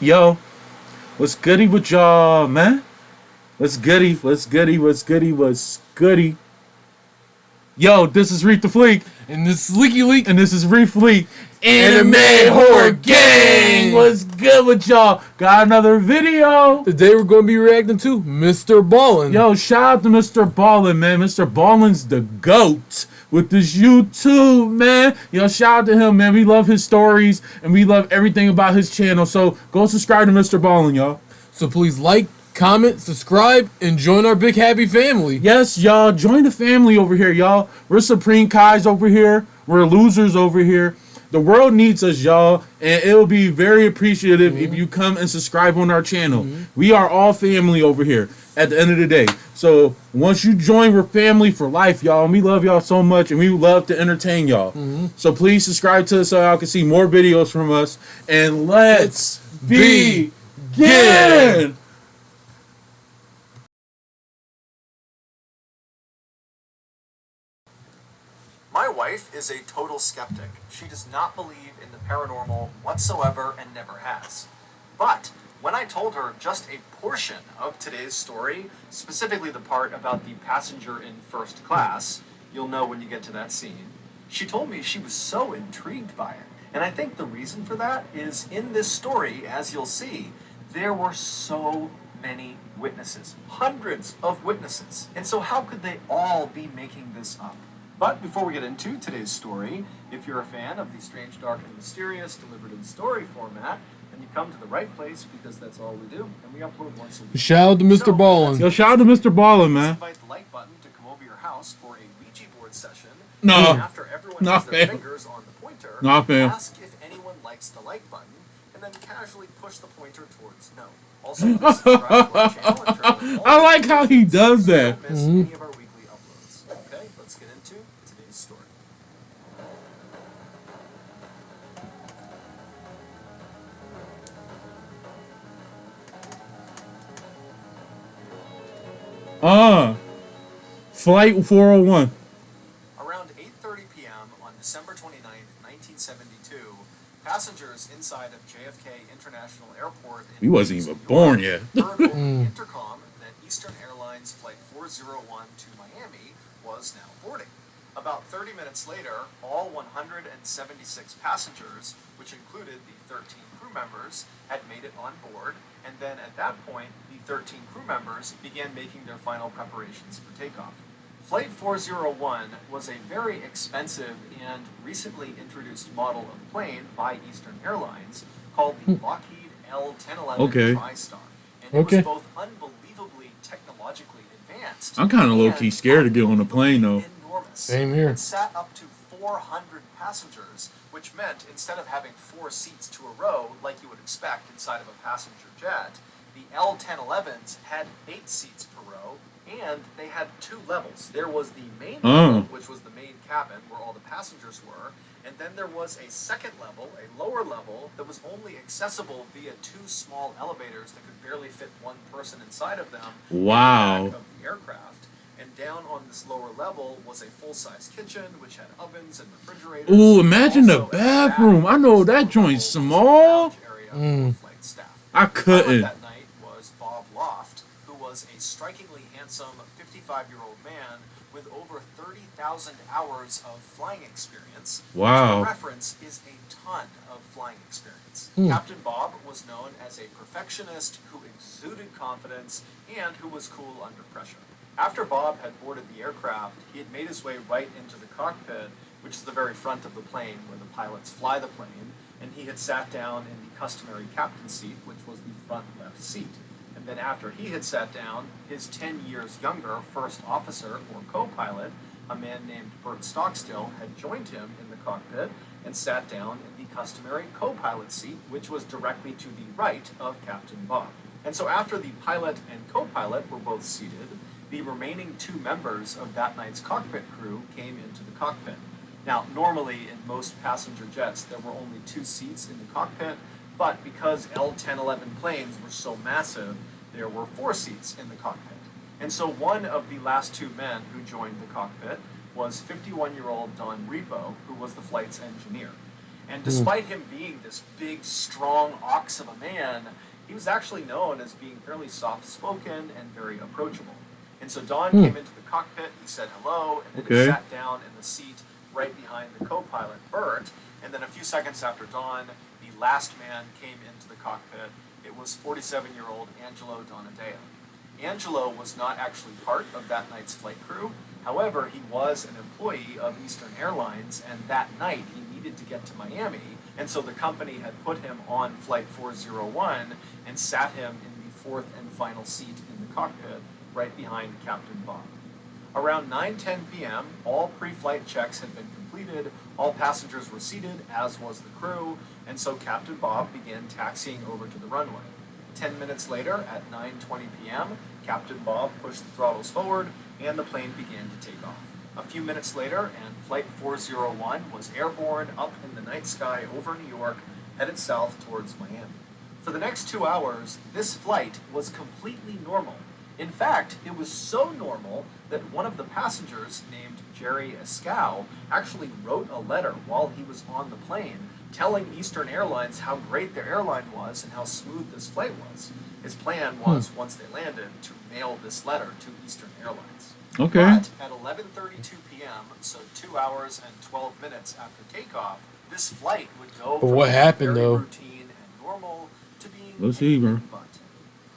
Yo, what's goody with y'all, man? What's goody? What's goody? What's goody? What's goody? Yo, this is Reef'Lik, And this is Leaky Leak. and this is Reef'Lik Anime Horror Gang. What's good with y'all? Got another video. Today we're going to be reacting to Mr.BALLEN. Yo, shout out to Mr.BALLEN, man. Mr.BALLEN's the GOAT with this YouTube, man. Yo, shout out to him, man. We love his stories, and we love everything about his channel. So go subscribe to Mr.BALLEN, y'all. So please like, comment, subscribe, and join our big happy family. Yes, y'all. Join the family over here, y'all. We're Supreme Kais over here. We're losers over here. The world needs us, y'all, and it'll be very appreciative if you come and subscribe on our channel. We are all family over here at the end of the day. So once you join, we're family for life, y'all. And we love y'all so much, and we love to entertain y'all. So please subscribe to us so y'all can see more videos from us. And let's begin. My wife is a total skeptic. She does not believe in the paranormal whatsoever and never has. But when I told her just a portion of today's story, specifically the part about the passenger in first class, you'll know when you get to that scene, she told me she was so intrigued by it. And I think the reason for that is in this story, as you'll see, there were so many witnesses, hundreds of witnesses. And so how could they all be making this up? But before we get into today's story, if you're a fan of the strange, dark, and mysterious delivered in story format, then you come to the right place because that's all we do, and we upload once a week. Shout out to Mr. Ballin. Yo, shout out to Mr.BALLEN, man. Invite the like button to come over your house for a Ouija board session. No. And after everyone Not has their fair. fingers on the pointer, Not fair. ask if anyone likes the like button, and then casually push the pointer towards no. Also, please subscribe to our channel and turn on all I like how he does so you that. don't miss any of our weekly uploads. Okay, let's get into today's story. Flight 401. Around 8:30 p.m. on December 29th, 1972, passengers inside of JFK International Airport in We wasn't New even York born yet. heard over the intercom that Eastern Airlines Flight 401 to Miami was now boarding. About 30 minutes later, all 176 passengers, which included the 13 crew members, had made it on board, and then at that point, the 13 crew members began making their final preparations for takeoff. Flight 401 was a very expensive and recently introduced model of plane by Eastern Airlines called the Lockheed L-1011 Okay. TriStar. And it was both unbelievably technologically advanced. I'm kinda low-key and scared to get on a plane, though. enormous. Same here. It sat up to 400 passengers, which meant instead of having 4 seats to a row like you would expect inside of a passenger jet, the L-1011s had 8 seats per row, and they had 2 levels. There was the main level, which was the main cabin where all the passengers were, and then there was a second level, a lower level, that was only accessible via 2 small elevators that could barely fit 1 person inside of them Wow. in the back of the aircraft. And down on this lower level was a full-size kitchen, which had ovens and refrigerators. Ooh, imagine the Also, at back bathroom. I know was that the joint's lounge small. area for flight staff. I The pilot couldn't. that night was Bob Loft, who was a strikingly handsome 55-year-old man with over 30,000 hours of flying experience. Wow. Which, for reference, is a ton of flying experience. Captain Bob was known as a perfectionist who exuded confidence and who was cool under pressure. After Bob had boarded the aircraft, he had made his way right into the cockpit, which is the very front of the plane where the pilots fly the plane, and he had sat down in the customary captain seat, which was the front left seat. And then after he had sat down, his 10 years younger first officer or co-pilot, a man named Bert Stockstill, had joined him in the cockpit and sat down in the customary co-pilot seat, which was directly to the right of Captain Bob. And so after the pilot and co-pilot were both seated, the remaining 2 members of that night's cockpit crew came into the cockpit. Now, normally in most passenger jets, there were only 2 seats in the cockpit, but because L-1011 planes were so massive, there were 4 seats in the cockpit. And so one of the last 2 men who joined the cockpit was 51-year-old Don Repo, who was the flight's engineer. And despite him being this big, strong ox of a man, he was actually known as being fairly soft-spoken and very approachable. And so Don came into the cockpit, he said hello, and then he sat down in the seat right behind the co-pilot, Bert. And then a few seconds after Don, the last man came into the cockpit. It was 47-year-old Angelo Donadeo. Angelo was not actually part of that night's flight crew. However, he was an employee of Eastern Airlines, and that night he needed to get to Miami, and so the company had put him on Flight 401 and sat him in the fourth and final seat in the cockpit, right behind Captain Bob. Around 9:10 p.m., all pre-flight checks had been completed, all passengers were seated, as was the crew, and so Captain Bob began taxiing over to the runway. 10 minutes later, at 9:20 p.m., Captain Bob pushed the throttles forward, and the plane began to take off. A few minutes later, and Flight 401 was airborne up in the night sky over New York, headed south towards Miami. For the next 2 hours, this flight was completely normal. In fact, it was so normal that one of the passengers, named Jerry Escow, actually wrote a letter while he was on the plane telling Eastern Airlines how great their airline was and how smooth this flight was. His plan was, once they landed, to mail this letter to Eastern Airlines. Okay. But at 11:32 p.m., so 2 hours and 12 minutes after takeoff, this flight would go from what being happened, very though? routine and normal to being Let's see, bro. anything but.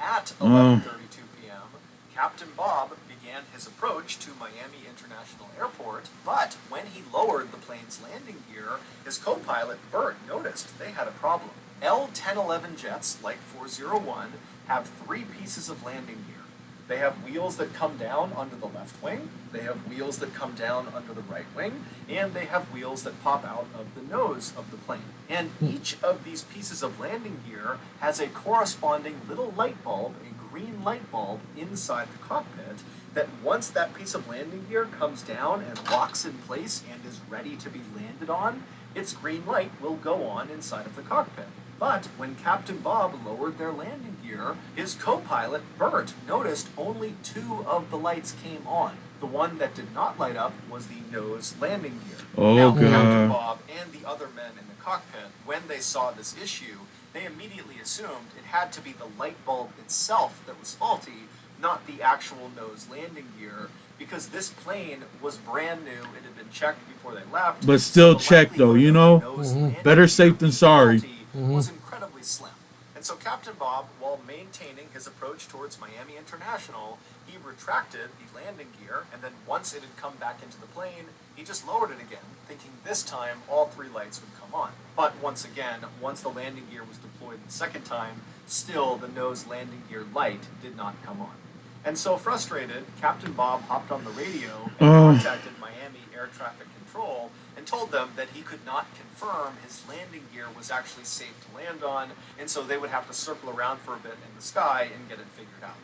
At 11:32 p.m., Captain Bob began his approach to Miami International Airport, but when he lowered the plane's landing gear, his co-pilot Bert noticed they had a problem. L-1011 jets, like 401, have 3 pieces of landing gear. They have wheels that come down under the left wing, they have wheels that come down under the right wing, and they have wheels that pop out of the nose of the plane. And each of these pieces of landing gear has a corresponding little light bulb, a green light bulb, inside the cockpit that once that piece of landing gear comes down and locks in place and is ready to be landed on, its green light will go on inside of the cockpit. But when Captain Bob lowered their landing gear, his co-pilot, Bert, noticed only 2 of the lights came on. The one that did not light up was the nose landing gear. Oh, now, God. Captain Bob and the other men in the cockpit, when they saw this issue, they immediately assumed it had to be the light bulb itself that was faulty, not the actual nose landing gear, because this plane was brand new. It had been checked before they left. But still the checked, though, you likelihood know? of the nose landing Better safe gear than being sorry. faulty was incredibly slim. And so Captain Bob, while maintaining his approach towards Miami International, he retracted the landing gear, and then once it had come back into the plane, he just lowered it again, thinking this time all 3 lights would come on. But once again, once the landing gear was deployed the second time, still the nose landing gear light did not come on. And so frustrated, Captain Bob hopped on the radio and contacted Miami Air Traffic Control and told them that he could not confirm his landing gear was actually safe to land on, and so they would have to circle around for a bit in the sky and get it figured out.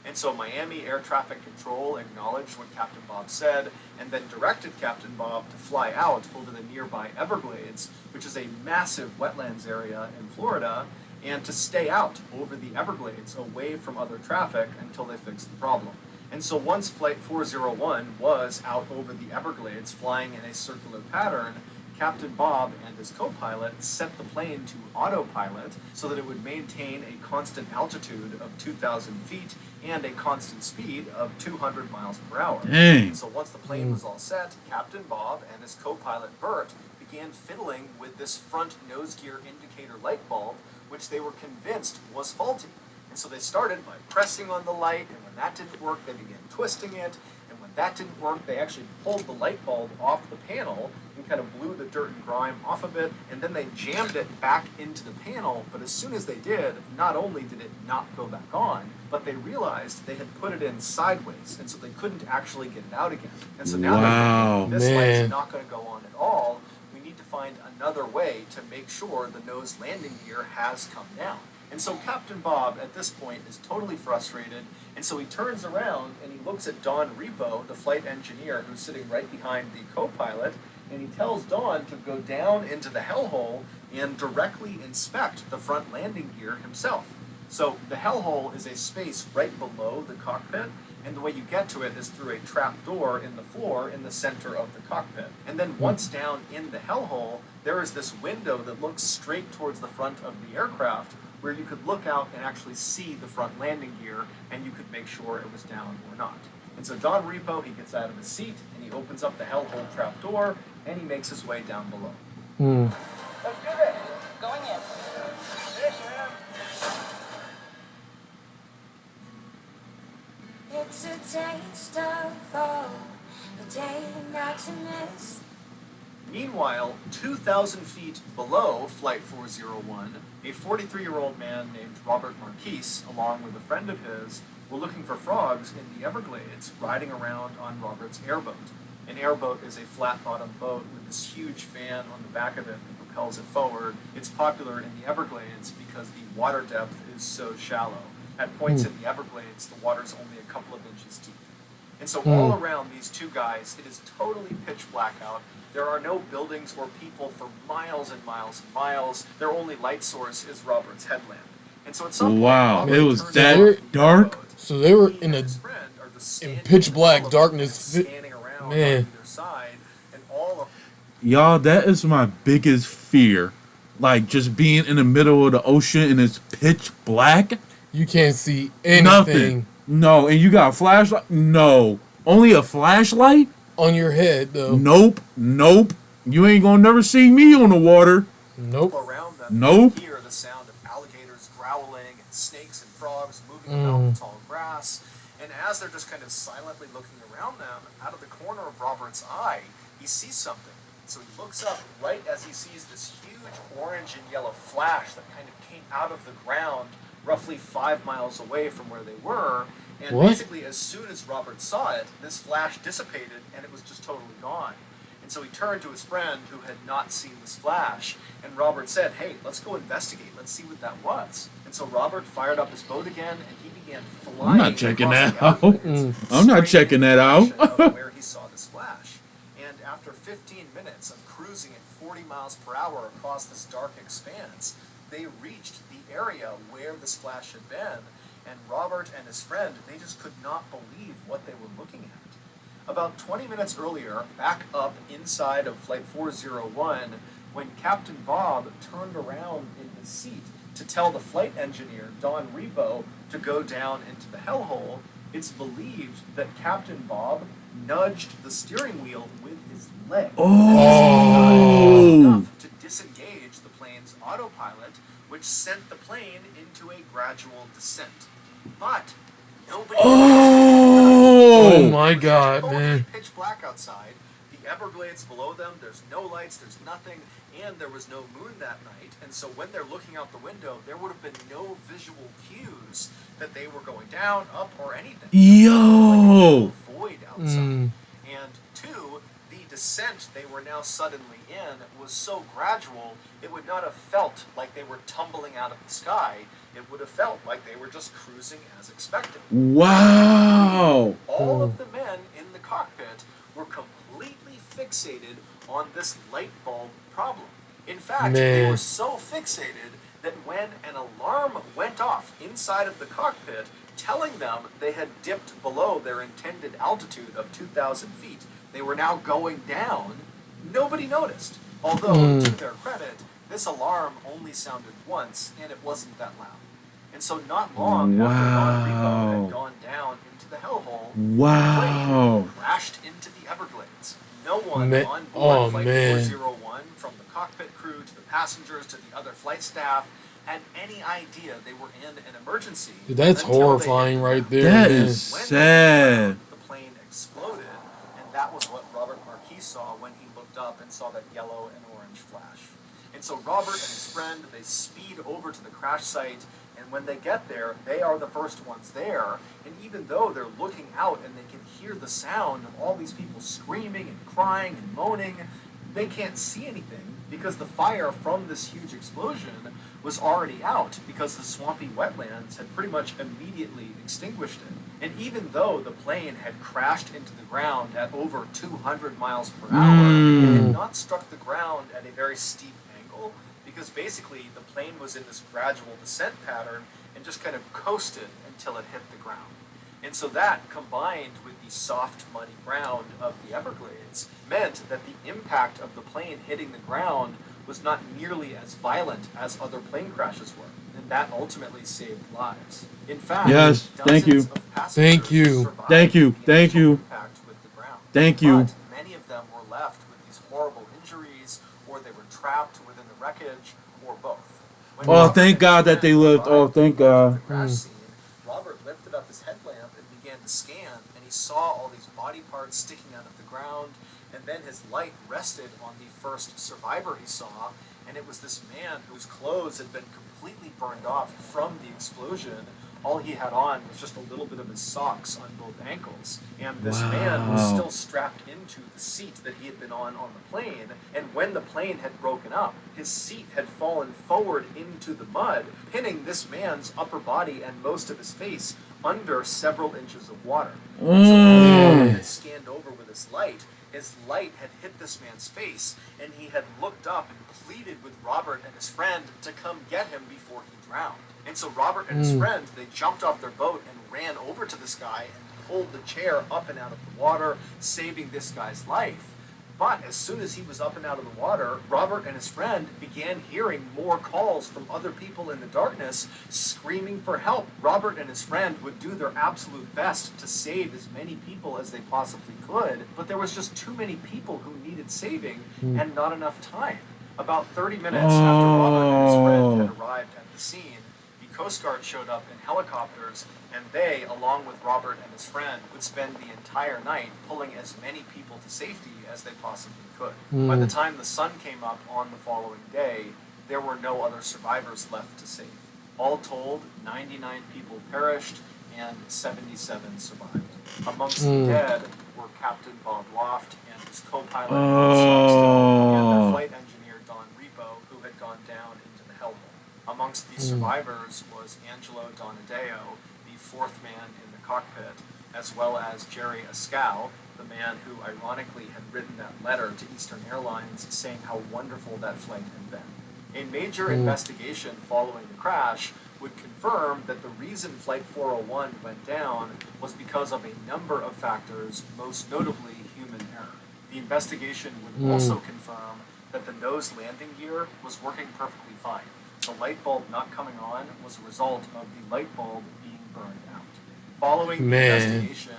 And so Miami Air Traffic Control acknowledged what Captain Bob said and then directed Captain Bob to fly out over the nearby Everglades, which is a massive wetlands area in Florida, and to stay out over the Everglades away from other traffic until they fixed the problem. And so once Flight 401 was out over the Everglades flying in a circular pattern, Captain Bob and his co-pilot set the plane to autopilot so that it would maintain a constant altitude of 2,000 feet and a constant speed of 200 miles per hour. Dang. And so once the plane was all set, Captain Bob and his co-pilot Bert began fiddling with this front nose gear indicator light bulb, which they were convinced was faulty. And so they started by pressing on the light, and when that didn't work, they began twisting it, and when that didn't work, they actually pulled the light bulb off the panel and kind of blew the dirt and grime off of it, and then they jammed it back into the panel, but as soon as they did, not only did it not go back on, but they realized they had put it in sideways, and so they couldn't actually get it out again. And so now they're thinking, this light's not going to go on at all. We need to find another way to make sure the nose landing gear has come down. And so Captain Bob, at this point, is totally frustrated, and so he turns around and he looks at Don Repo, the flight engineer who's sitting right behind the co-pilot, and he tells Don to go down into the hellhole and directly inspect the front landing gear himself. So the hellhole is a space right below the cockpit, and the way you get to it is through a trap door in the floor in the center of the cockpit. And then once down in the hellhole, there is this window that looks straight towards the front of the aircraft, where you could look out and actually see the front landing gear, and you could make sure it was down or not. And so Don Repo, he gets out of his seat, and he opens up the hellhole trap door, and he makes his way down below. Let's do this. Going in. Yes, ma'am. It's a taste of fall, a day not to miss. Meanwhile, 2,000 feet below Flight 401, a 43-year-old man named Robert Marquise, along with a friend of his, were looking for frogs in the Everglades, riding around on Robert's airboat. An airboat is a flat-bottomed boat with this huge fan on the back of it that propels it forward. It's popular in the Everglades because the water depth is so shallow. At points in the Everglades, the water's only a couple of inches deep. And so all around these two guys, it is totally pitch black out. There are no buildings or people for miles and miles and miles. Their only light source is Robert's headlamp. And so at some point, Wow, Robert it was turns that off the dark? boat. So they were He in and a his friend are just in standing pitch in the black middle of darkness. it, scanning around Man. on either side, and all of Y'all, that is my biggest fear. Like, just being in the middle of the ocean and it's pitch black. You can't see anything Nothing. No, and you got a flashlight? No. Only a flashlight? on your head, though. Nope. Nope. You ain't gonna never see me on the water. Nope. around them, Nope. you hear the sound of alligators growling and snakes and frogs moving about the tall grass. And as they're just kind of silently looking around them, out of the corner of Robert's eye, he sees something. So he looks up right as he sees this huge orange and yellow flash that kind of came out of the ground roughly 5 miles away from where they were. And What? basically, as soon as Robert saw it, this flash dissipated and it was just totally gone. And so he turned to his friend who had not seen this flash, and Robert said, "Hey, let's go investigate. Let's see what that was." And so Robert fired up his boat again, and he began flying. I'm not checking across that the out. Everglades, I'm not straight checking in that the out. direction of where he saw this flash. And after 15 minutes of cruising at 40 miles per hour across this dark expanse, they reached the area where this flash had been, and Robert and his friend, they just could not believe what they were looking at. About 20 minutes earlier, back up inside of Flight 401, when Captain Bob turned around in his seat to tell the flight engineer, Don Repo, to go down into the hellhole, it's believed that Captain Bob nudged the steering wheel with his leg. Oh. Enough to disengage the plane's autopilot, which sent the plane into a gradual descent. But nobody. Oh Oh. my God, Totally man. pitch black outside. The Everglades below them, there's no lights, there's nothing, and there was no moon that night. And so when they're looking out the window, there would have been no visual cues that they were going down, up, or anything. Yo. Void outside. And two, the descent they were now suddenly in was so gradual, it would not have felt like they were tumbling out of the sky. It would have felt like they were just cruising as expected. Wow. All of the men in the cockpit were completely fixated on this light bulb problem. In fact, they Man. were so fixated that when an alarm went off inside of the cockpit, telling them they had dipped below their intended altitude of 2,000 feet, they were now going down, nobody noticed. Although, to their credit, this alarm only sounded once, and it wasn't that loud. And so not long after Don Repo had gone down into the hellhole, the Wow. plane crashed into the Everglades. No one Man- on board oh, Flight man. 401, from the cockpit crew to the passengers to the other flight staff, had any idea they were in an emergency. Dude, that's until they horrifying hit right the there, That man. is when they sad. found the plane exploded, and that was what Robert Marquis saw when he looked up and saw that yellow and orange flash. And so Robert and his friend, they speed over to the crash site, and when they get there, they are the first ones there. And even though they're looking out and they can hear the sound of all these people screaming and crying and moaning, they can't see anything because the fire from this huge explosion was already out because the swampy wetlands had pretty much immediately extinguished it. And even though the plane had crashed into the ground at over 200 miles per hour, it had not struck the ground at a very steep angle because basically the plane was in this gradual descent pattern and just kind of coasted until it hit the ground. And so that, combined with the soft, muddy ground of the Everglades, meant that the impact of the plane hitting the ground was not nearly as violent as other plane crashes were. And that ultimately saved lives. In fact, Yes, thank you. dozens of passengers Thank you. survived Thank you. the Thank initial you. impact with the ground. Thank you. But many of them were left with these horrible injuries, or they were trapped within the wreckage, or both. When Oh, Robert thank and God his that they friend lived. Oh, arrived thank at the God. crash scene, Robert lifted up his headlamp and began to scan, and he saw all these body parts sticking out of the ground, and then his light rested on the first survivor he saw, and it was this man whose clothes had been completely burned off from the explosion. All he had on was just a little bit of his socks on both ankles. And this man was Wow. still strapped into the seat that he had been on the plane. And when the plane had broken up, his seat had fallen forward into the mud, pinning this man's upper body and most of his face under several inches of water. And so as Robert had scanned over with his light had hit this man's face, and he had looked up and pleaded with Robert and his friend to come get him before he drowned. And so Robert and his friend, they jumped off their boat and ran over to this guy and pulled the chair up and out of the water, saving this guy's life. But as soon as he was up and out of the water, Robert and his friend began hearing more calls from other people in the darkness screaming for help. Robert and his friend would do their absolute best to save as many people as they possibly could, but there was just too many people who needed saving and not enough time. About 30 minutes after Robert and his friend had arrived at the scene, the Coast Guard showed up in helicopters, and they, along with Robert and his friend, would spend the entire night pulling as many people to safety as they possibly could. By the time the sun came up on the following day, there were no other survivors left to save. All told, 99 people perished and 77 survived. Amongst the dead were Captain Bob Loft and his co-pilot Bob Stockstill, and their flight engineer Don Repo, who had gone down into the hellhole. Amongst the survivors was Angelo Donadeo, the fourth man in the cockpit, as well as Jerry Ascal, the man who ironically had written that letter to Eastern Airlines saying how wonderful that flight had been. A major investigation following the crash would confirm that the reason Flight 401 went down was because of a number of factors, most notably human error. The investigation would also confirm that the nose landing gear was working perfectly fine. The light bulb not coming on was a result of the light bulb being burned out. Following the investigation,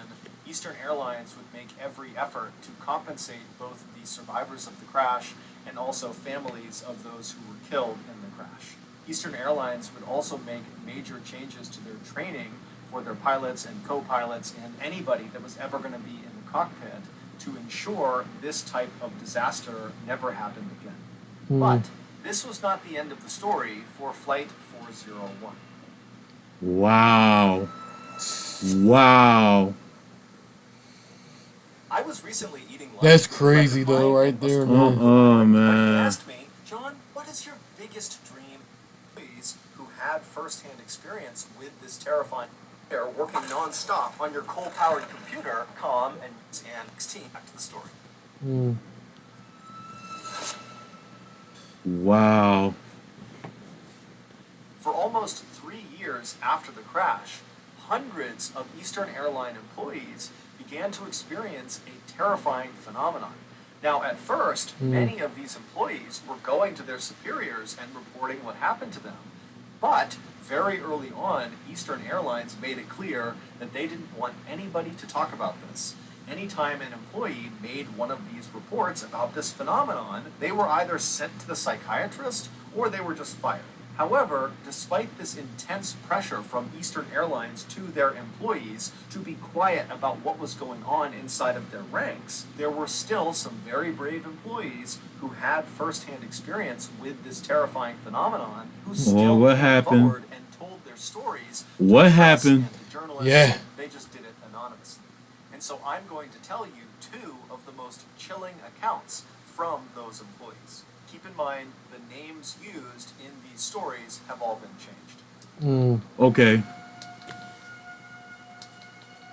Eastern Airlines would make every effort to compensate both the survivors of the crash and also families of those who were killed in the crash. Eastern Airlines would also make major changes to their training for their pilots and co-pilots and anybody that was ever going to be in the cockpit to ensure this type of disaster never happened again. But this was not the end of the story for Flight 401. Wow. Wow. I was recently eating lunch. That's with a friend of crazy, though, mine right and there, was man. when he Man. asked me, John, what is your biggest dream? Please, who had first-hand experience with this terrifying air working non-stop on your coal-powered computer, calm and 16. Back to the story. Wow. For almost 3 years after the crash, hundreds of Eastern Airline employees began to experience a terrifying phenomenon. Now, at first, many of these employees were going to their superiors and reporting what happened to them. But very early on, Eastern Airlines made it clear that they didn't want anybody to talk about this. Anytime an employee made one of these reports about this phenomenon, they were either sent to the psychiatrist or they were just fired. However, despite this intense pressure from Eastern Airlines to their employees to be quiet about what was going on inside of their ranks, there were still some very brave employees who had first-hand experience with this terrifying phenomenon who still what came happened? forward and told their stories to What the press happened? and to journalists. Yeah. They just did it anonymously. And so I'm going to tell you 2 of the most chilling accounts from those employees. Keep in mind, the names used in these stories have all been changed. Okay.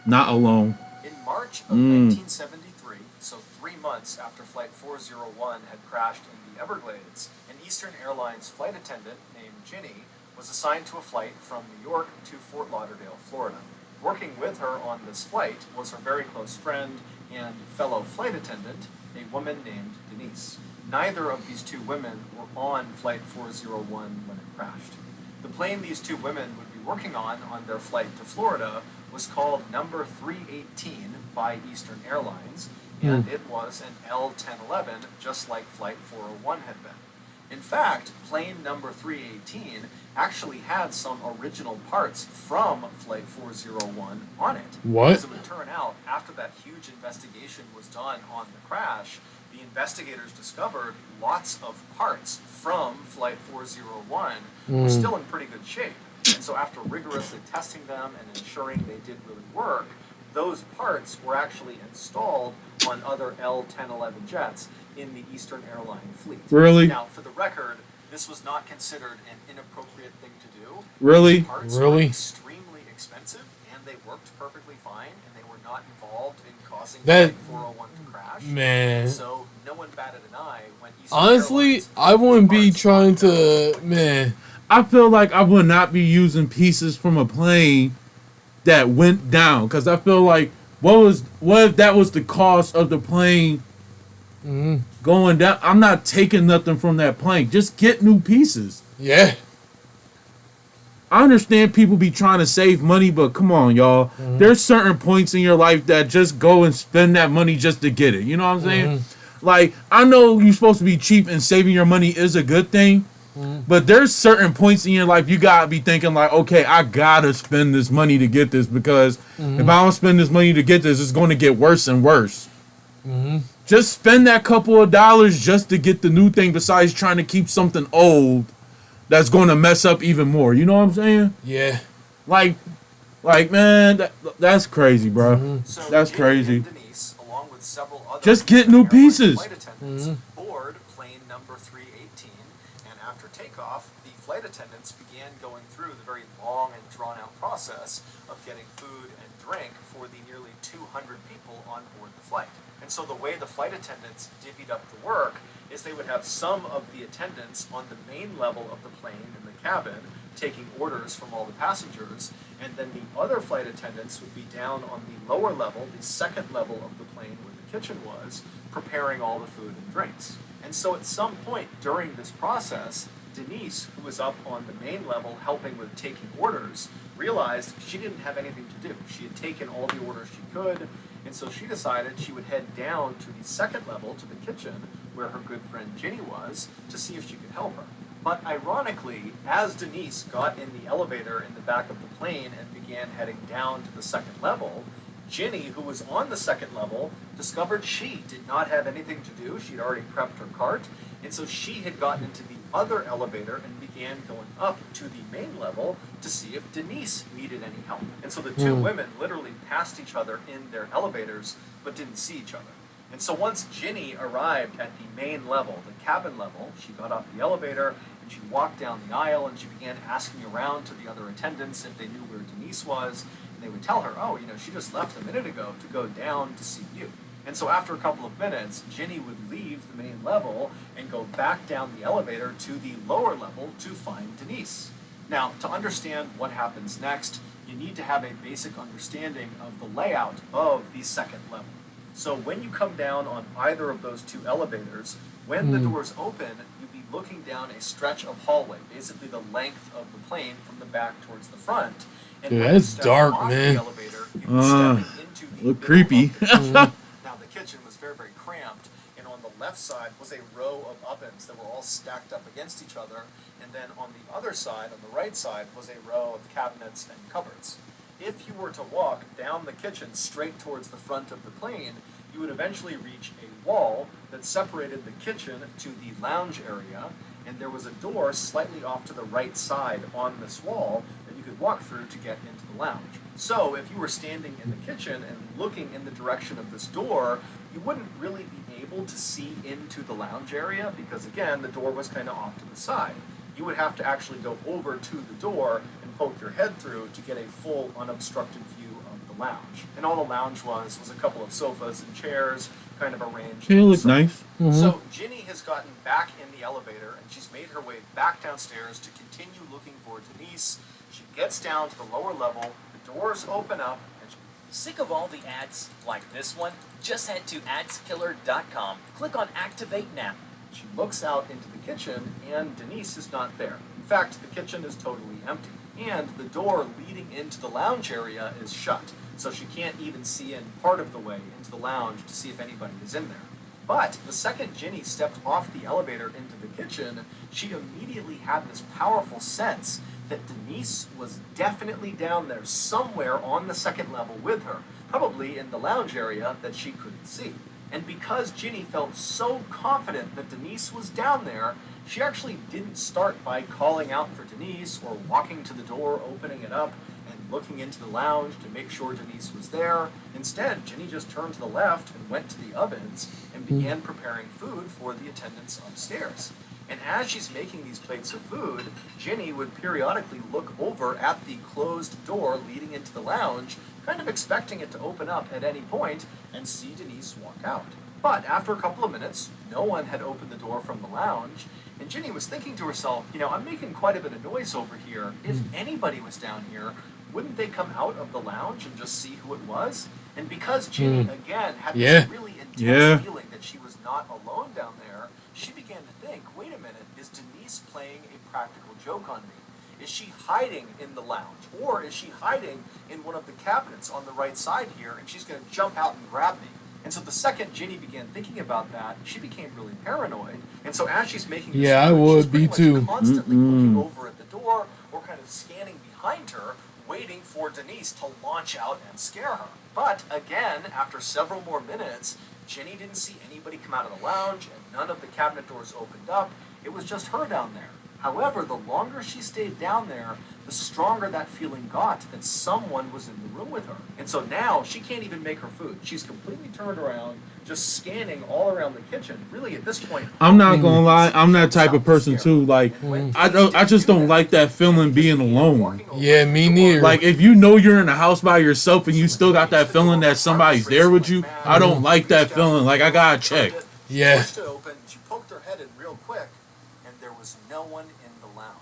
Not alone. In March of 1973, so 3 3 months after Flight 401 had crashed in the Everglades, an Eastern Airlines flight attendant named Ginny was assigned to a flight from New York to Fort Lauderdale, Florida. Working with her on this flight was her very close friend and fellow flight attendant, a woman named Denise. Neither of these two women were on Flight 401 when it crashed. The plane these two women would be working on their flight to Florida was called number 318 by Eastern Airlines, and it was an L-1011, just like Flight 401 had been. In fact, plane number 318 actually had some original parts from Flight 401 on it. What? As it would turn out, after that huge investigation was done on the crash, the investigators discovered lots of parts from Flight 401 were still in pretty good shape. And so after rigorously testing them and ensuring they did really work, those parts were actually installed on other L-1011 jets in the Eastern Airline fleet. Really? Now, for the record, this was not considered an inappropriate thing to do. Really? These parts Really? were extremely expensive, and they worked perfectly fine, and they were not involved in causing That- Flight 401 to crash. Man. So no one batted an eye when Eastern Honestly, Airlines I wouldn't be parts trying to, man. I feel like I would not be using pieces from a plane that went down, because I feel like what if that was the cost of the plane going down? I'm not taking nothing from that plane. Just get new pieces. Yeah. I understand people be trying to save money, but come on, y'all. There's certain points in your life that just go and spend that money just to get it. You know what I'm saying? Like, I know you're supposed to be cheap and saving your money is a good thing, but there's certain points in your life you gotta be thinking like, okay, I gotta spend this money to get this, because if I don't spend this money to get this, it's going to get worse and worse. Just spend that couple of dollars just to get the new thing, besides trying to keep something old that's going to mess up even more. You know what I'm saying? Yeah. Like man, that's crazy, bro. So That's Ginny crazy. and Denise, along with several other Just get Eastern new Airlines pieces. flight attendants, board plane number 318, and after takeoff, the flight attendants began going through the very long and drawn-out process of getting food and drink for the nearly 200 people on board the flight. And so the way the flight attendants divvied up the work is they would have some of the attendants on the main level of the plane in the cabin taking orders from all the passengers, and then the other flight attendants would be down on the lower level, the second level of the plane where the kitchen was, preparing all the food and drinks. And so at some point during this process, Denise, who was up on the main level helping with taking orders, realized she didn't have anything to do. She had taken all the orders she could, and so she decided she would head down to the second level, to the kitchen, where her good friend Ginny was, to see if she could help her. But ironically, as Denise got in the elevator in the back of the plane and began heading down to the second level, Ginny, who was on the second level, discovered she did not have anything to do. She'd already prepped her cart, and so she had gotten into the other elevator and began going up to the main level to see if Denise needed any help. And so the two women literally passed each other in their elevators, but didn't see each other. And so once Ginny arrived at the main level, the cabin level, she got off the elevator and she walked down the aisle and she began asking around to the other attendants if they knew where Denise was. And they would tell her, oh, she just left a minute ago to go down to see you. And so after a couple of minutes, Ginny would leave the main level and go back down the elevator to the lower level to find Denise. Now, to understand what happens next, you need to have a basic understanding of the layout of the second level. So when you come down on either of those two elevators, when the doors open, you'll be looking down a stretch of hallway, basically the length of the plane from the back towards the front. And Dude, when you that's step dark, off man. The elevator, you'll be stepping into the Look middle creepy. of the Now, the kitchen was very, very cramped, and on the left side was a row of ovens that were all stacked up against each other, and then on the other side, on the right side, was a row of cabinets and cupboards. If you were to walk down the kitchen straight towards the front of the plane, you would eventually reach a wall that separated the kitchen to the lounge area, and there was a door slightly off to the right side on this wall that you could walk through to get into the lounge. So if you were standing in the kitchen and looking in the direction of this door, you wouldn't really be able to see into the lounge area because, again, the door was kind of off to the side. You would have to actually go over to the door and poke your head through to get a full unobstructed view of the lounge. And all the lounge was a couple of sofas and chairs kind of arranged. It looked So- nice. So Ginny has gotten back in the elevator and she's made her way back downstairs to continue looking for Denise. She gets down to the lower level, the doors open up, and Sick of all the ads like this one? Just head to adskiller.com. Click on Activate Now. she looks out into the kitchen and Denise is not there. In fact, the kitchen is totally empty. And the door leading into the lounge area is shut, so she can't even see in part of the way into the lounge to see if anybody is in there. But the second Ginny stepped off the elevator into the kitchen, she immediately had this powerful sense that Denise was definitely down there somewhere on the second level with her, probably in the lounge area that she couldn't see. And because Ginny felt so confident that Denise was down there, she actually didn't start by calling out for Denise or walking to the door, opening it up, and looking into the lounge to make sure Denise was there. Instead, Ginny just turned to the left and went to the ovens and began preparing food for the attendants upstairs. And as she's making these plates of food, Ginny would periodically look over at the closed door leading into the lounge, kind of expecting it to open up at any point and see Denise walk out. But after a couple of minutes, no one had opened the door from the lounge, and Ginny was thinking to herself, I'm making quite a bit of noise over here. If anybody was down here, wouldn't they come out of the lounge and just see who it was? And because Ginny, again, had this really intense feeling that she was not alone down there, she began to think, wait a minute, is Denise playing a practical joke on me? Is she hiding in the lounge? Or is she hiding in one of the cabinets on the right side here, and she's going to jump out and grab me? And so the second Ginny began thinking about that, she became really paranoid. And so as she's making this I food, would she's be pretty much too. constantly looking over at the door or kind of scanning behind her, waiting for Denise to launch out and scare her. But again, after several more minutes, Ginny didn't see anybody come out of the lounge, and none of the cabinet doors opened up. It was just her down there. However, the longer she stayed down there, the stronger that feeling got that someone was in the room with her. And so now she can't even make her food. She's completely turned around, just scanning all around the kitchen. Really, at this point, I'm not gonna lie, I'm that type of person too. Like, I just don't like that feeling being alone. Yeah, me neither. Like, if you know you're in a house by yourself and you still got that feeling that somebody's there with you, I don't like that feeling. Like, I gotta check. Yeah. She pushed it open, she poked her head in real quick, and there was no one in the lounge.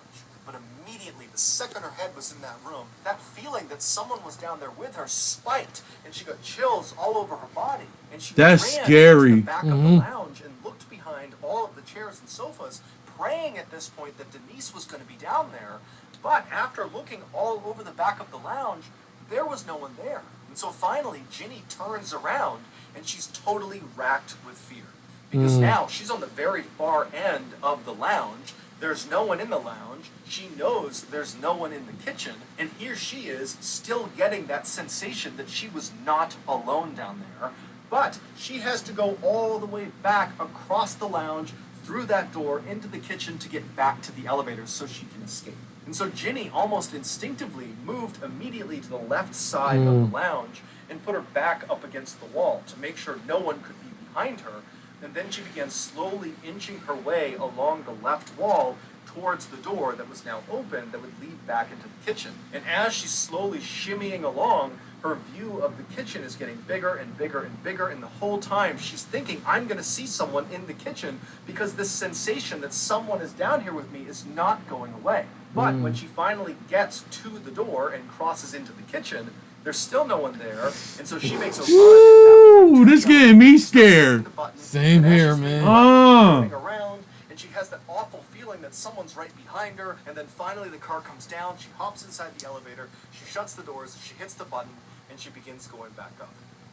But immediately, the second her head was in that room, that feeling that someone was down there with her spiked, and she got chills all over her body. And she That's ran scary. to the back of the lounge and looked behind all of the chairs and sofas, praying at this point that Denise was going to be down there. But after looking all over the back of the lounge, there was no one there. And so finally, Ginny turns around, and she's totally racked with fear. Because now she's on the very far end of the lounge. There's no one in the lounge. She knows there's no one in the kitchen. And here she is, still getting that sensation that she was not alone down there. But she has to go all the way back across the lounge, through that door, into the kitchen to get back to the elevator so she can escape. And so Ginny almost instinctively moved immediately to the left side of the lounge and put her back up against the wall to make sure no one could be behind her. And then she began slowly inching her way along the left wall towards the door that was now open that would lead back into the kitchen. And as she's slowly shimmying along, her view of the kitchen is getting bigger and bigger and bigger, and the whole time she's thinking, I'm going to see someone in the kitchen because this sensation that someone is down here with me is not going away. But when she finally gets to the door and crosses into the kitchen, there's still no one there, and so she makes a run. Ooh, this getting me scared. Same here, man. Turning around, and she has that awful feeling that someone's right behind her, and then finally the car comes down, she hops inside the elevator, she shuts the doors, she hits the button, and she begins going back up.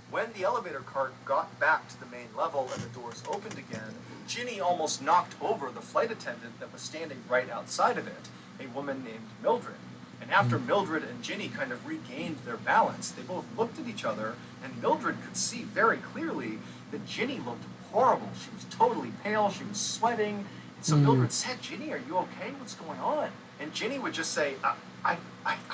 When the elevator cart got back to the main level and the doors opened again, Ginny almost knocked over the flight attendant that was standing right outside of it, a woman named Mildred. And after Mildred and Ginny kind of regained their balance, they both looked at each other, and Mildred could see very clearly that Ginny looked horrible. She was totally pale, she was sweating. And so Mildred said, Ginny, are you okay? What's going on? And Ginny would just say, I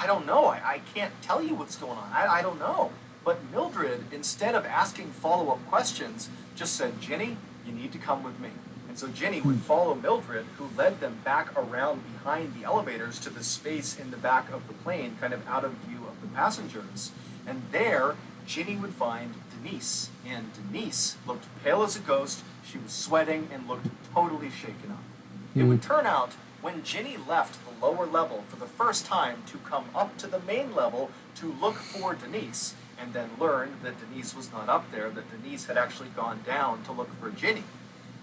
don't know. I can't tell you what's going on. I don't know. But Mildred, instead of asking follow-up questions, just said, Ginny, you need to come with me. And so Ginny would follow Mildred, who led them back around behind the elevators to the space in the back of the plane, kind of out of view of the passengers. And there, Ginny would find Denise. And Denise looked pale as a ghost. She was sweating and looked totally shaken up. It would turn out when Ginny left the lower level for the first time to come up to the main level to look for Denise, and then learned that Denise was not up there, that Denise had actually gone down to look for Ginny.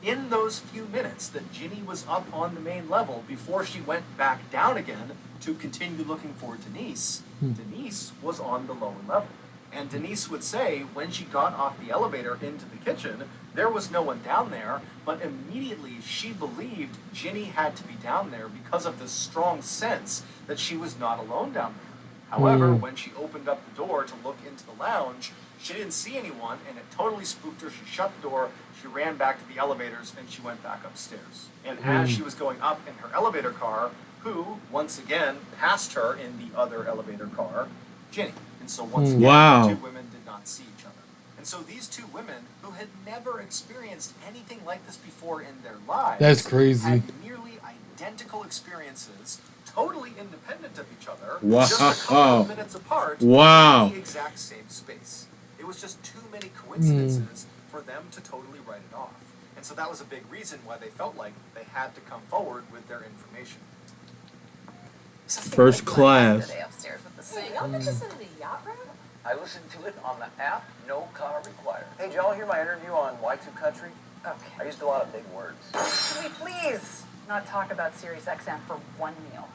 In those few minutes that Ginny was up on the main level before she went back down again to continue looking for Denise, Denise was on the lower level. And Denise would say when she got off the elevator into the kitchen, there was no one down there, but immediately she believed Ginny had to be down there because of this strong sense that she was not alone down there. However, when she opened up the door to look into the lounge, she didn't see anyone, and it totally spooked her. She shut the door, she ran back to the elevators, and she went back upstairs. And as she was going up in her elevator car, who, once again, passed her in the other elevator car? Ginny. And so once again, Wow. the two women did not see each other. And so these two women, who had never experienced anything like this before in their lives, That's crazy. had nearly identical experiences, totally independent of each other, Wow. just a couple of minutes apart, Wow. in the exact same space. It was just too many coincidences for them to totally write it off. And so that was a big reason why they felt like they had to come forward with their information. First class. Today upstairs with the sink. Y'all get this in the yacht room? I listened to it on the app, no car required. Hey, did y'all hear my interview on Y2 Country? I Okay. used a lot of big words. Can we please not talk about Sirius XM for one meal?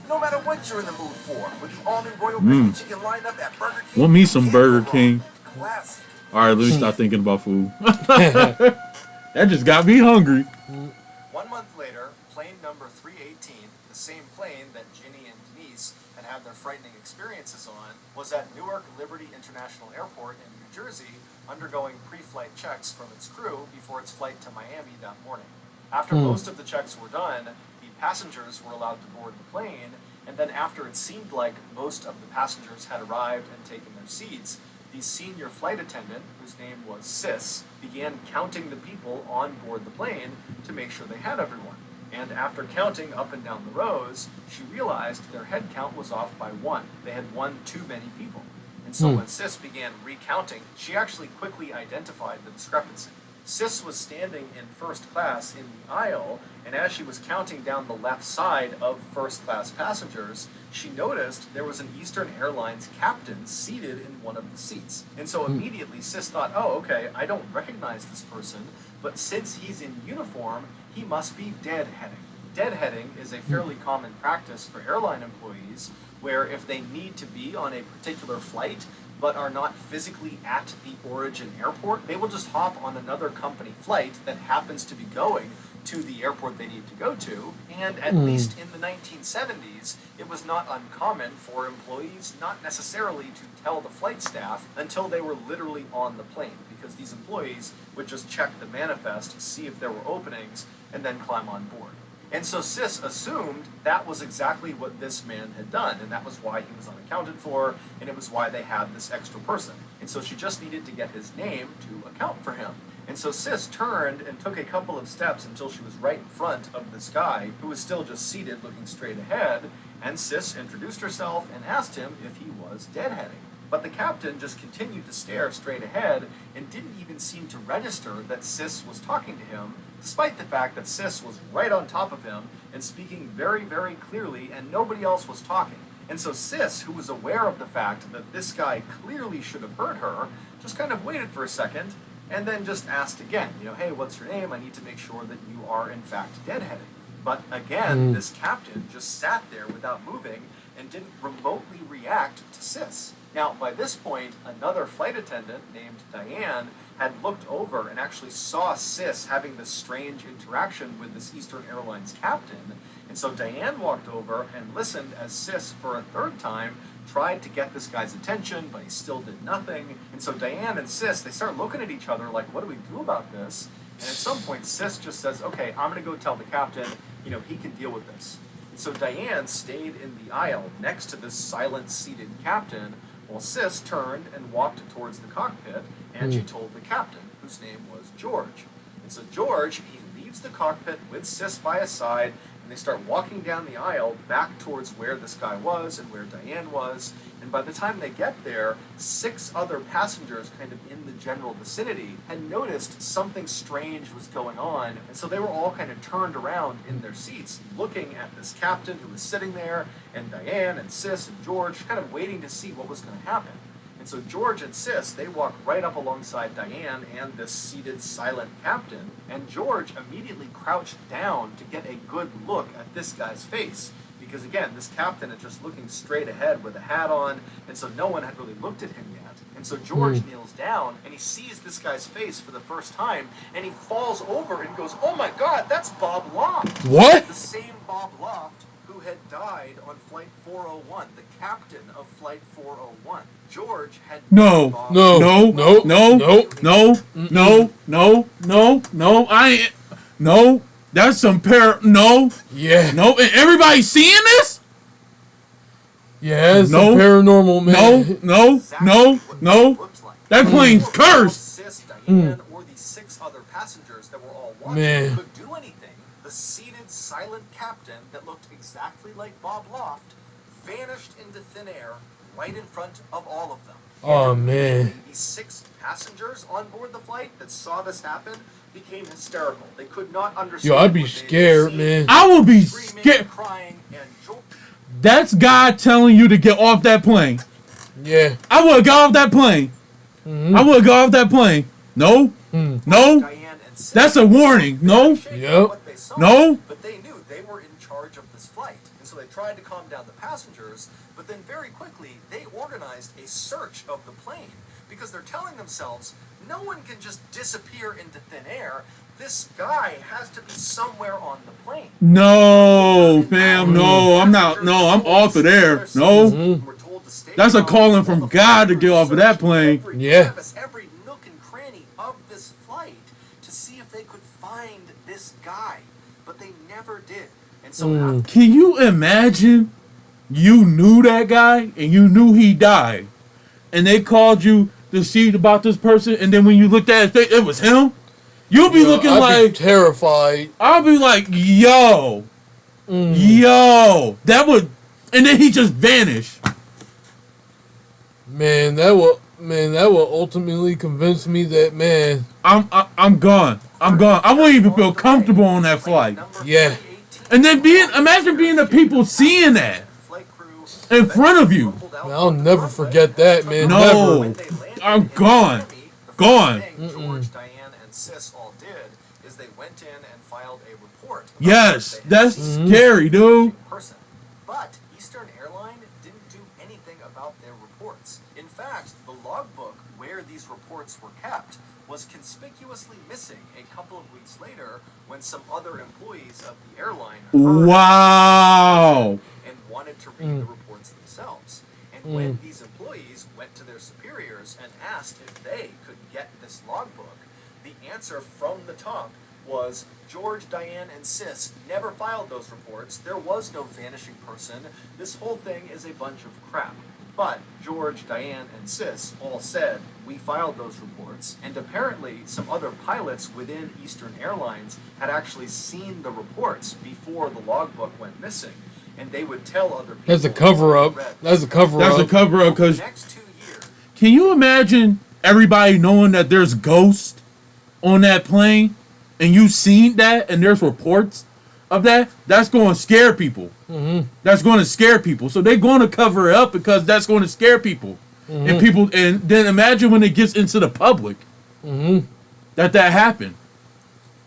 No matter what you're in the mood for, with the almond royal biscuit chicken lineup at Burger King. Want me some can't Burger go wrong. King. Classic. All right, let me stop thinking about food. That just got me hungry. 1 month later, plane number 318, the same plane that Ginny and Denise had had their frightening experiences on, was at Newark Liberty International Airport in New Jersey, undergoing pre-flight checks from its crew before its flight to Miami that morning. After most of the checks were done, the passengers were allowed to board the plane, and then after it seemed like most of the passengers had arrived and taken their seats, the senior flight attendant, whose name was Sis, began counting the people on board the plane to make sure they had everyone. And after counting up and down the rows, she realized their head count was off by one. They had one too many people. And so when Sis began recounting, she actually quickly identified the discrepancy. Sis was standing in first class in the aisle, and as she was counting down the left side of first class passengers, she noticed there was an Eastern Airlines captain seated in one of the seats. And so immediately Sis thought, oh, okay, I don't recognize this person, but since he's in uniform, he must be deadheading. Deadheading is a fairly common practice for airline employees where if they need to be on a particular flight but are not physically at the origin airport, they will just hop on another company flight that happens to be going to the airport they need to go to. And at least in the 1970s, it was not uncommon for employees not necessarily to tell the flight staff until they were literally on the plane, because these employees would just check the manifest, see if there were openings, and then climb on board. And so Sis assumed that was exactly what this man had done, and that was why he was unaccounted for, and it was why they had this extra person. And so she just needed to get his name to account for him. And so Sis turned and took a couple of steps until she was right in front of this guy, who was still just seated looking straight ahead, and Sis introduced herself and asked him if he was deadheading. But the captain just continued to stare straight ahead and didn't even seem to register that Sis was talking to him, despite the fact that Sis was right on top of him and speaking very, very clearly, and nobody else was talking. And so Sis, who was aware of the fact that this guy clearly should have heard her, just kind of waited for a second and then just asked again, hey, what's your name? I need to make sure that you are in fact deadheading. But again, this captain just sat there without moving and didn't remotely react to Sis. Now, by this point, another flight attendant named Diane had looked over and actually saw Sis having this strange interaction with this Eastern Airlines captain. And so Diane walked over and listened as Sis, for a third time, tried to get this guy's attention, but he still did nothing. And so Diane and Sis, they start looking at each other like, what do we do about this? And at some point, Sis just says, okay, I'm going to go tell the captain, he can deal with this. And so Diane stayed in the aisle next to this silent seated captain, while Sis turned and walked towards the cockpit, and she told the captain, whose name was George. And so George, he leaves the cockpit with Sis by his side, and and they start walking down the aisle back towards where this guy was and where Diane was. And by the time they get there, 6 other passengers kind of in the general vicinity had noticed something strange was going on. And so they were all kind of turned around in their seats, looking at this captain who was sitting there, and Diane and Sis and George, kind of waiting to see what was going to happen. And so George and Sis, they walk right up alongside Diane and this seated silent captain, and George immediately crouched down to get a good look at this guy's face. Because again, this captain is just looking straight ahead with a hat on, and so no one had really looked at him yet. And so George kneels down, and he sees this guy's face for the first time, and he falls over and goes, "Oh my God, that's Bob Loft!" What? The same Bob Loft who had died on Flight 401, the captain of Flight 401. George had No, Bob no, No, no, no, no, no, no, no, no, no. I ain't. No, that's some no, Yeah. no. And everybody seeing this? Yeah, it's No. some paranormal, man. No, exactly no, what no. it looked like. That plane's Before Bob, cursed. Sis, Diane, or the 6 other passengers that were all watching Man. could do anything, the seated, silent captain that looked exactly like Bob Loft vanished into thin air right in front of all of them. Oh, And man. immediately, these 6 passengers on board the flight that saw this happen became hysterical. They could not understand. Yo, I'd be what they had scared, seen. man. I will be Screaming, scared. crying, and George. That's God telling you to get off that plane. Yeah. I would have got off that plane. I would have got off that plane. No, no. Diane and Sis That's a warning. No, shaken Yep. what they saw, No. But they knew they were in charge of this flight. And so they tried to calm down the passengers, but then very quickly they organized a search of the plane because they're telling themselves, no one can just disappear into thin air. This guy has to be somewhere on the plane. no, fam. No, I'm not. No, I'm off of there. No. We're told to stay That's a calm calling from while the God to flight get crew off of that searched plane. every Yeah. crevice, every nook and cranny of this flight to see if they could find this guy, but they never did. And so after Can you imagine? You knew that guy and you knew he died, and they called you to see about this person, and then when you looked at his face, it was him. You'll be looking I'd like be terrified. I'll be like, yo, yo, that would, and then he just vanished. Man, that will ultimately convince me that, man. I'm gone. I'm gone. I wouldn't even feel comfortable on that flight. Yeah. And then imagine being the people seeing that in front of you. Man, I'll never forget that, man. No. Never. I'm gone. Gone. George, Diane, and Sis all did is they went in and filed a report. about Yes, what they had that's seen scary, dude. person. But Eastern Airline didn't do anything about their reports. In fact, the logbook where these reports were kept was conspicuously missing a couple of weeks later when some other employees of the airline heard Wow. and wanted to read the reports themselves. And when these employees went to their superiors and asked if they could get this logbook, the answer from the top was George, Diane, and Sis never filed those reports. There was no vanishing person. This whole thing is a bunch of crap. But George, Diane, and Sis all said, we filed those reports. And apparently some other pilots within Eastern Airlines had actually seen the reports before the logbook went missing. And they would tell other people. That's a cover up. That's a cover That's a up. cover up Over the because next 2 years, can you imagine everybody knowing that there's ghosts on that plane and you seen that and there's reports of that? That's going to scare people. That's going to scare people. So they're going to cover it up because that's going to scare people. And people, and then imagine when it gets into the public that happened.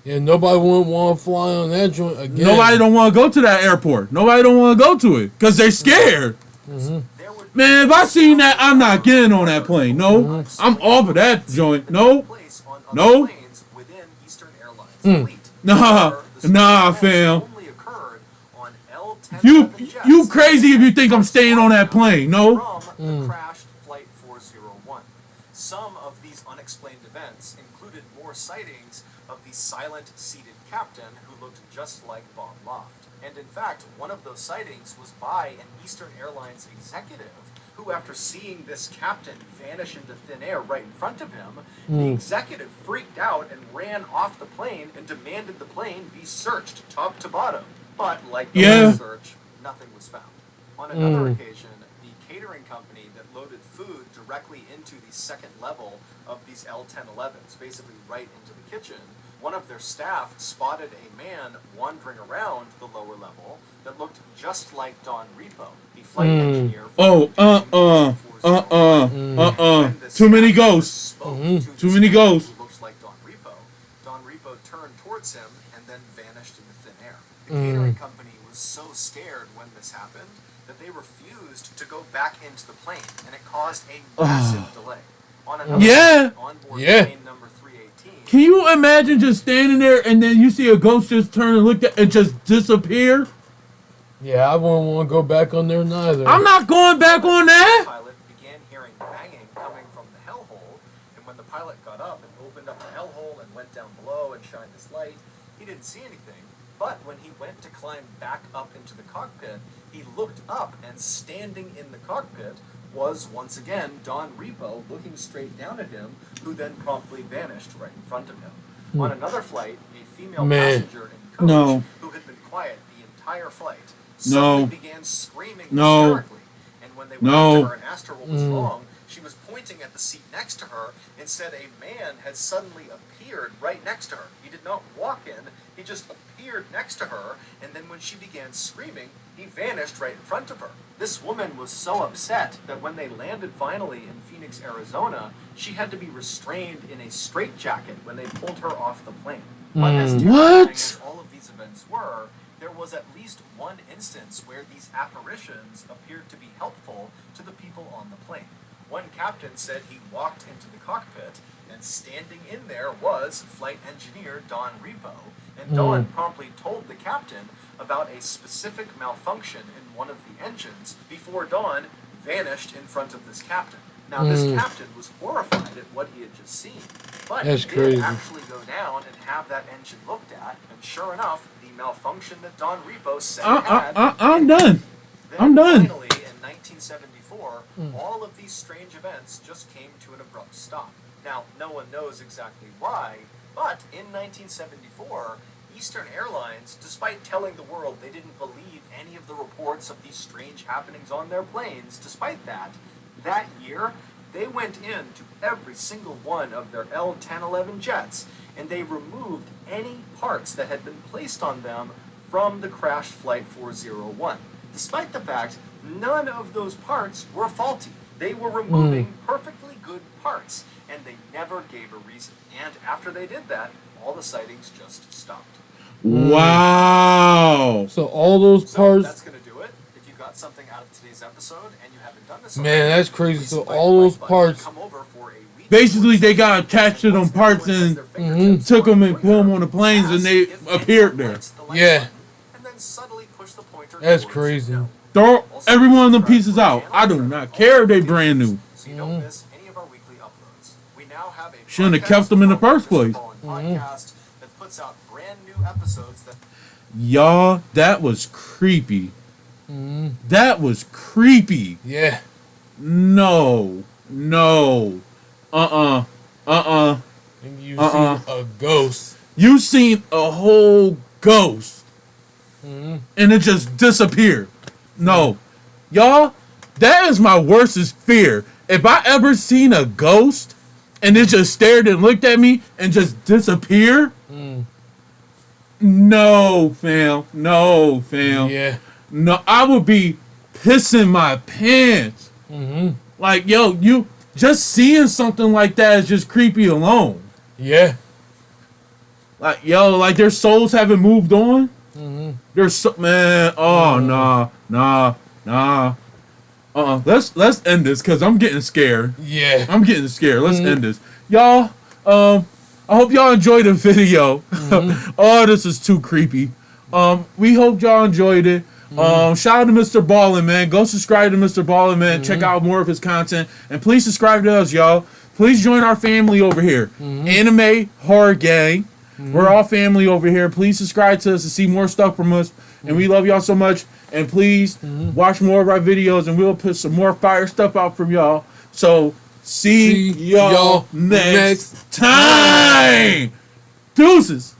Yeah, nobody wouldn't want to fly on that joint again. Nobody don't want to go to that airport. Nobody don't want to go to it because they're scared. there would Man, if I seen that, I'm not getting on that plane. No, I'm off of that joint. No, place on other No. planes within Eastern Airlines fleet. Nah, However, the nah, events fam. only occurred on L-10 you crazy if you think I'm staying on that plane. No, from the crashed Flight 401. Some of these unexplained events included more sightings of the silent, seated captain who looked just like Bob Loft. And in fact, one of those sightings was by an Eastern Airlines executive who, after seeing this captain vanish into thin air right in front of him, the executive freaked out and ran off the plane and demanded the plane be searched top to bottom. But like the Yeah. last search, nothing was found. On another occasion, the catering company that loaded food directly into the second level of these L1011s, basically right into the kitchen, one of their staff spotted a man wandering around the lower level that looked just like Don Repo, the flight engineer. Oh, Too many ghosts. Too many ghosts. Who looks like Don Repo. Don Repo turned towards him and then vanished into thin air. The catering company was so scared when this happened that they refused to go back into the plane, and it caused a massive delay. On another Yeah. on board Yeah. plane number 318. Can you imagine just standing there and then you see a ghost just turn and look at and just disappear? Yeah, I wouldn't want to go back on there neither. I'm not going back on The that. pilot began hearing banging coming from the hellhole, and when the pilot got up and opened up the hellhole and went down below and shined his light, he didn't see anything. But when he went to climb back up into the cockpit, he looked up, and standing in the cockpit was once again Don Repo looking straight down at him, who then promptly vanished right in front of him. On another flight, a female passenger and coach No. who had been quiet the entire flight No. suddenly began screaming No. hysterically. And when they went No. up to her and asked her what was wrong, she was pointing at the seat next to her and said a man had suddenly appeared right next to her. He did not walk in, he just appeared next to her, and then when she began screaming, he vanished right in front of her. This woman was so upset that when they landed finally in Phoenix, Arizona, she had to be restrained in a straitjacket when they pulled her off the plane. But as terrifying as all of these events were, there was at least one instance where these apparitions appeared to be helpful to the people on the plane. One captain said he walked into the cockpit, and standing in there was flight engineer Don Repo, and Don promptly told the captain about a specific malfunction in one of the engines before Don vanished in front of this captain. Now, this captain was horrified at what he had just seen, but That's he did crazy. actually go down and have that engine looked at, and sure enough, the malfunction that Don Repo said had. I'm done. Then I'm done. Finally, in 1974, all of these strange events just came to an abrupt stop. Now, no one knows exactly why, but in 1974, Eastern Airlines, despite telling the world they didn't believe any of the reports of these strange happenings on their planes, despite that year, they went into every single one of their L-1011 jets, and they removed any parts that had been placed on them from the crashed Flight 401. Despite the fact none of those parts were faulty. They were removing perfectly good parts, and they never gave a reason. And after they did that, all the sightings just stopped. Wow. So all those So parts. that's going to do it. If you got something out of today's episode and you haven't done this Man, already, that's crazy. please So invite all the those like button and parts- come over for a weekly Basically, they voice got session. attached to them Once parts everyone has and their fingertips took them on and the put them pointer, on the planes, and ask they if anyone appeared there. likes the like Yeah. button, and then subtly push the pointer That's towards crazy. no. Throw Also, every one of them subscribe pieces to our out. channel I do for not all care if they notifications brand new. so you don't miss any of our weekly uploads. We now have a Shouldn't have podcast kept them in the called first place. Mr. BALLEN Podcast that puts out brand new episodes that Y'all, that was creepy. That was creepy. Yeah. No. And you see a ghost. You seen a whole ghost. And it just disappeared. No. Y'all, that is my worstest fear. If I ever seen a ghost and it just stared and looked at me and just disappeared. No, fam. No, fam. Yeah. No, I would be pissing my pants. Like, yo, you just seeing something like that is just creepy alone. Yeah. Like, yo, like their souls haven't moved on. There's so, man. Oh, nah. Let's end this because I'm getting scared. Yeah. I'm getting scared. Let's end this, y'all. I hope y'all enjoyed the video. Oh, this is too creepy. We hope y'all enjoyed it. Shout out to Mr.BALLEN, man. Go subscribe to Mr.BALLEN, man. Check out more of his content. And please subscribe to us, y'all. Please join our family over here. Anime Horror Gang. We're all family over here. Please subscribe to us to see more stuff from us. And we love y'all so much. And please watch more of our videos, and we'll put some more fire stuff out from y'all. So see y'all next time. Deuces.